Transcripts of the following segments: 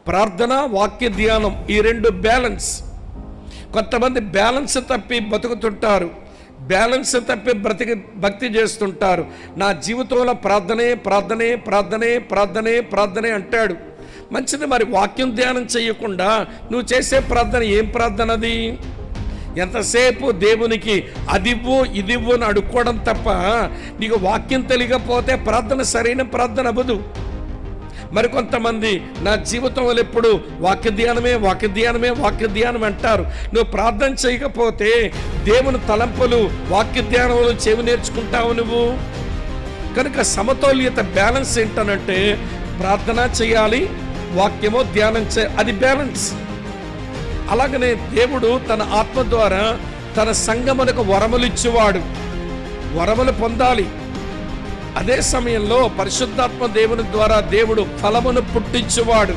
ప్రార్థన, వాక్య ధ్యానం, ఈ రెండు బ్యాలెన్స్. కొంతమంది బ్యాలెన్స్ తప్పి బతుకుతుంటారు, బ్యాలెన్స్ తప్పి భక్తి చేస్తుంటారు. నా జీవితంలో ప్రార్థనే ప్రార్థనే ప్రార్థనే ప్రార్థనే ప్రార్థనే అంటాడు. మంచిది, మరి వాక్యం ధ్యానం చేయకుండా నువ్వు చేసే ప్రార్థన ఏం ప్రార్థన అది? ఎంతసేపు దేవునికి అదివ్వు ఇదివ్వు అని అడుక్కోవడం తప్ప నీకు వాక్యం తెలియకపోతే ప్రార్థన సరైన ప్రార్థన అవ్వదు. మరికొంతమంది నా జీవితంలో ఎప్పుడు వాక్య ధ్యానమే వాక్య ధ్యానమే వాక్య ధ్యానం అంటారు. నువ్వు ప్రార్థన చేయకపోతే దేవుని తలంపులు వాక్య ధ్యానంలో చెవి నేర్చుకుంటావు నువ్వు. కనుక సమతౌల్యత, బ్యాలెన్స్ ఏంటనంటే ప్రార్థన చేయాలి, వాక్యమో ధ్యానం అది బ్యాలెన్స్. అలాగనే దేవుడు తన ఆత్మ ద్వారా తన సంఘమునకు వరములు ఇచ్చేవాడు, వరములు పొందాలి. అదే సమయంలో పరిశుద్ధాత్మ దేవుని ద్వారా దేవుడు ఫలమును పుట్టించువాడు.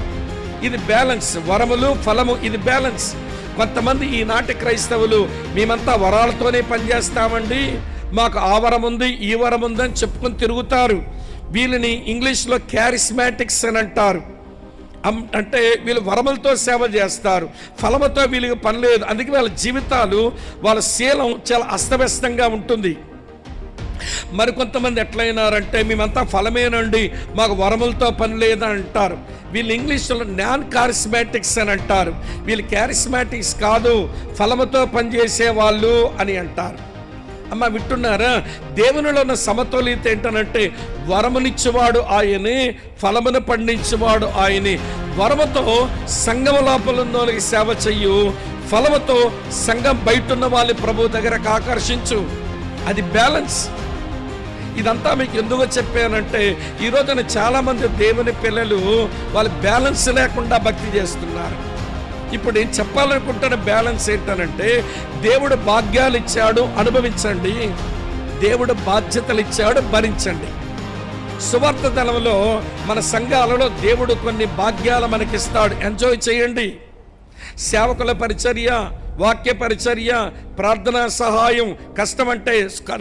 ఇది బ్యాలెన్స్. వరములు, ఫలము, ఇది బ్యాలెన్స్. కొంతమంది ఈనాటి క్రైస్తవులు మేమంతా వరాలతోనే పనిచేస్తామండి, మాకు ఆ వరం ఉంది ఈ వరం ఉంది అని చెప్పుకొని తిరుగుతారు. వీళ్ళని ఇంగ్లీష్లో క్యారిస్మాటిక్స్ అని అంటారు. అంటే వీళ్ళు వరములతో సేవ చేస్తారు, ఫలముతో వీళ్ళకి పని లేదు. అందుకే వాళ్ళ జీవితాలు, వాళ్ళ శీలం చాలా అస్తవ్యస్తంగా ఉంటుంది. మరికొంతమంది ఎట్లయినారంటే మేమంతా ఫలమేనండి, మాకు వరములతో పని లేదని అంటారు. వీళ్ళు ఇంగ్లీష్లో నాన్ కారిస్మాటిక్స్ అని అంటారు. వీళ్ళు క్యారిస్మాటిక్స్ కాదు, ఫలముతో పనిచేసే వాళ్ళు అని అంటారు. అమ్మ వింటున్నారా? దేవునిలో ఉన్న సమతౌల్యత ఏంటనంటే వరమునిచ్చేవాడు ఆయనే, ఫలమును పండించేవాడు ఆయనే. వరముతో సంఘం లోపల ఉన్న వాళ్ళకి సేవ చెయ్యు, ఫలముతో సంఘం బయట ఉన్న వాళ్ళని ప్రభు దగ్గరకు ఆకర్షించు. అది బ్యాలెన్స్. ఇదంతా మీకు ఎందుకు చెప్పానంటే ఈ రోజున చాలా మంది దేవుని పిల్లలు వాళ్ళు బ్యాలెన్స్ లేకుండా భక్తి చేస్తున్నారు. ఇప్పుడు నేను చెప్పాలనుకుంటున్న బ్యాలెన్స్ ఏంటనంటే దేవుడు భాగ్యాలు ఇచ్చాడు, అనుభవించండి. దేవుడు బాధ్యతలు ఇచ్చాడు, భరించండి. సువార్త దళంలో మన సంఘాలలో దేవుడు కొన్ని భాగ్యాలు మనకిస్తాడు, ఎంజాయ్ చేయండి. సేవకుల పరిచర్య, వాక్య పరిచర్య, ప్రార్థనా సహాయం, కష్టమంటే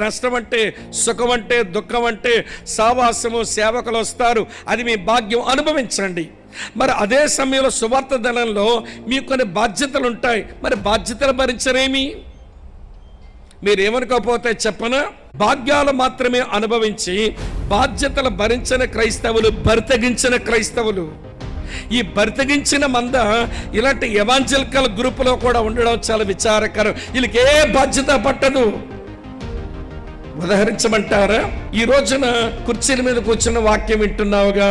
నష్టమంటే, సుఖమంటే దుఃఖమంటే సావాసము, సేవకులు వస్తారు, అది మీ భాగ్యం, అనుభవించండి. మరి అదే సమయంలో సువార్త దళంలో మీకు కొన్ని బాధ్యతలు ఉంటాయి, మరి బాధ్యతలు భరించరేమి? మీరేమనుకోకపోతే చెప్పనా, భాగ్యాలు మాత్రమే అనుభవించి బాధ్యతలు భరించిన క్రైస్తవులు బరితెగించిన క్రైస్తవులు. ఈ బరితెగించిన మంద ఇలాంటి ఎవాంజలికల్ గ్రూపులో కూడా ఉండడం చాలా విచారకరం. వీళ్ళకి ఏ బాధ్యత పట్టదు. ఉదాహరించమంటారా? ఈ రోజున కుర్చీల మీద కూర్చున్న వాక్యం వింటున్నావుగా,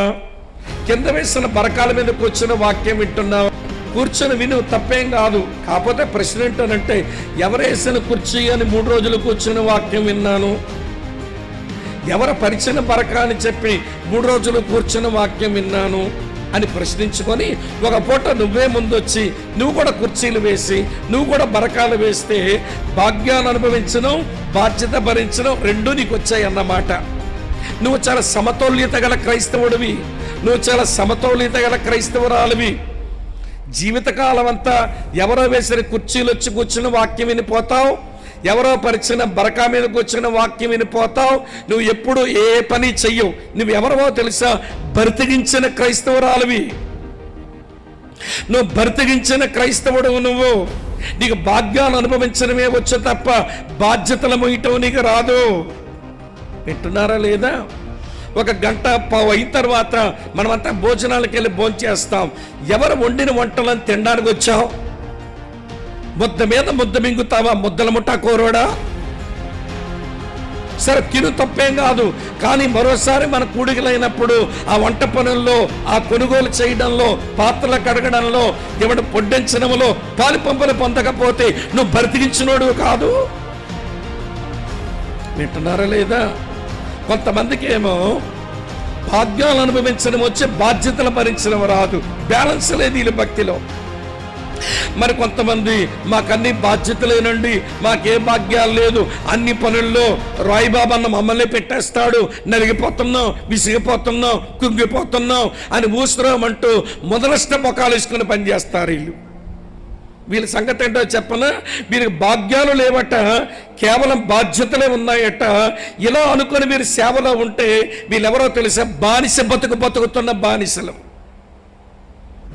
కింద వేసిన బరకాల మీద కూర్చున్న వాక్యం వింటున్నావు. కూర్చొని విను, తప్పేం కాదు. కాకపోతే ప్రశ్న ఏంటనంటే ఎవరు వేసిన కుర్చీ అని 3 రోజులు కూర్చున్న వాక్యం విన్నాను, ఎవరు పరిచిన బరక అని చెప్పి 3 రోజులు కూర్చున్న వాక్యం విన్నాను అని ప్రశ్నించుకొని ఒక పూట నువ్వే ముందొచ్చి నువ్వు కూడా కుర్చీలు వేసి నువ్వు కూడా బరకాలు వేస్తే భాగ్యాన్ని అనుభవించడం, బాధ్యత భరించడం రెండూ నీకు వచ్చాయి అన్నమాట. నువ్వు చాలా సమతౌల్యత గల క్రైస్తవుడివి, నువ్వు చాలా సమతౌల్యత గల క్రైస్తవురాలివి. జీవితకాలం అంతా ఎవరో వేసిన కుర్చీలు వచ్చి కూర్చున్న వాక్యం వినిపోతావు, ఎవరో పరిచిన బరకా మీద కూర్చున్న వాక్యం వినిపోతావు. నువ్వు ఎప్పుడు ఏ పని చెయ్యవు. నువ్వు ఎవరో తెలుసా? బరితెగించిన క్రైస్తవురాలివి. నువ్వు బరితెగించిన క్రైస్తవుడు. నువ్వు నీకు భాగ్యాలు అనుభవించడమే వచ్చు తప్ప బాధ్యతలు మోయటం నీకు రాదు. వింటున్నారా లేదా? 1 గంట అయిన తర్వాత మనమంతా భోజనాలకు వెళ్ళి భోంచేస్తాం. ఎవరు వండిన వంటలను తినడానికి వచ్చావు? ముద్ద మీద ముద్ద మింగుతావా? ముద్దల ముఠా కోరోడా? సరే తిను, తప్పేం కాదు. కానీ మరోసారి మన కూడికలైనప్పుడు ఆ వంట పనుల్లో, ఆ కొనుగోలు చేయడంలో, పాత్రలు కడగడంలో, ఎవడు పొడ్డించడంలో పాలు పంపులు పొందకపోతే నువ్వు బతికించినోడు కాదు. వింటున్నారా లేదా? కొంతమందికి ఏమో భాగ్యాలు అనుభవించడం వచ్చే, బాధ్యతలు భరించడం రాదు. బ్యాలెన్స్ లేదు వీళ్ళ భక్తిలో. మరి కొంతమంది మాకన్నీ బాధ్యతలేనండి, మాకే భాగ్యాలు లేదు, అన్ని పనుల్లో రాయిబాబు అన్న మమ్మల్ని పెట్టేస్తాడు, నలిగిపోతున్నాం, విసిగిపోతున్నాం, కుంగిపోతున్నాం అని ఊసరామంటూ మొదలష్ట మొఖాలు వేసుకుని పనిచేస్తారు వీళ్ళు. వీళ్ళ సంగతి ఏంటో చెప్పనా? వీరికి భాగ్యాలు లేవట, కేవలం బాధ్యతలే ఉన్నాయట. ఇలా అనుకుని మీరు సేవలో ఉంటే వీళ్ళెవరో తెలుసా? బానిస బతుకుతున్న బానిసలు.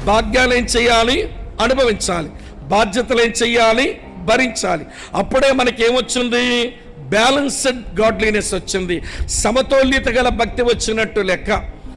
భాగ్యాలు ఏం చేయాలి? అనుభవించాలి. బాధ్యతలు ఏం చెయ్యాలి? భరించాలి. అప్పుడే మనకేమొచ్చింది? బ్యాలెన్స్డ్ గాడ్లీనెస్ వచ్చింది, సమతౌల్యత గల భక్తి వచ్చినట్టు లెక్క.